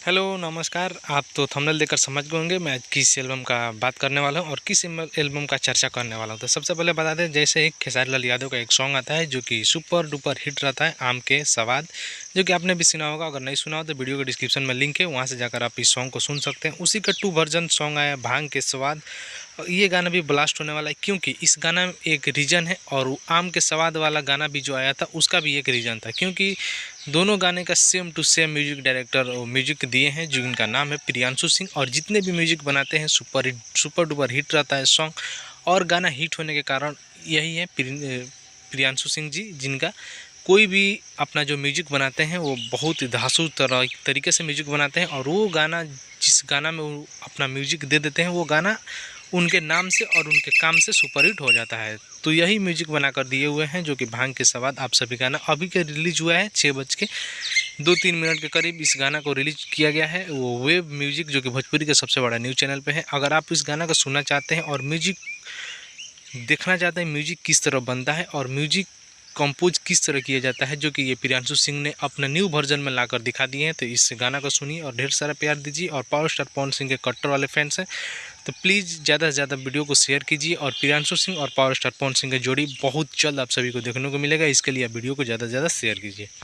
Hello नमस्कार। आप तो थंबनेल देखकर समझ गए होंगे मैं किस एल्बम का बात करने वाला हूं और किस एल्बम का चर्चा करने वाला हूं। तो सबसे पहले बता दें, जैसे ही खेसारी लाल यादव का एक सॉन्ग आता है जो कि सुपर डुपर हिट रहता है, आम के सवाद, जो कि आपने भी सुना होगा। अगर नहीं सुना हो तो वीडियो के डिस्क्रिप्शन में लिंक है, वहां से जाकर आप इस सॉन्ग को सुन सकते हैं। उसी का 2 वर्जन सॉन्ग आया, भांग के स्वाद। ये गाना भी ब्लास्ट होने वाला है क्योंकि इस गाना में एक रीज़न है, और आम के स्वाद वाला गाना भी जो आया था उसका भी एक रीज़न था, क्योंकि दोनों गाने का same to same music director music दिए हैं, जो इनका नाम है प्रियांशु सिंह। और जितने भी म्यूजिक बनाते हैं सुपर डुपर हिट रहता है सॉन्ग। और गाना हिट होने के कारण यही है प्रियांशु सिंह जी, जिनका कोई भी अपना जो म्यूजिक बनाते हैं वो बहुत धांसू तरीके से म्यूजिक बनाते हैं। और वो गाना, जिस गाना में वो अपना म्यूजिक दे देते हैं, वो गाना उनके नाम से और उनके काम से सुपरहिट हो जाता है। तो यही म्यूजिक बनाकर दिए हुए हैं, जो कि भांग के स्वाद। आप सभी गाना अभी के रिलीज हुआ है 6:02-3 के करीब इस गाना को रिलीज किया गया है, वो वेब म्यूजिक, जो कि भोजपुरी के सबसे बड़ा न्यूज़ चैनल पे है। अगर आप इस गाना को सुनना चाहते हैं और म्यूजिक देखना चाहते हैं म्यूजिक किस तरह बनता है और म्यूजिक कंपोज किस तरह किया जाता है, जो कि ये प्रियांशु सिंह ने अपना न्यू वर्जन में लाकर दिखा दिए हैं, तो इस गाना को सुनिए और ढेर सारा प्यार दीजिए। और पावर स्टार पवन सिंह के कट्टर वाले फैंस हैं तो प्लीज़ ज़्यादा से ज़्यादा वीडियो को शेयर कीजिए। और प्रियांशु सिंह और पावर स्टार पवन सिंह की जोड़ी बहुत जल्द आप सभी को देखने को मिलेगा, इसके लिए आप वीडियो को ज़्यादा से ज़्यादा शेयर कीजिए।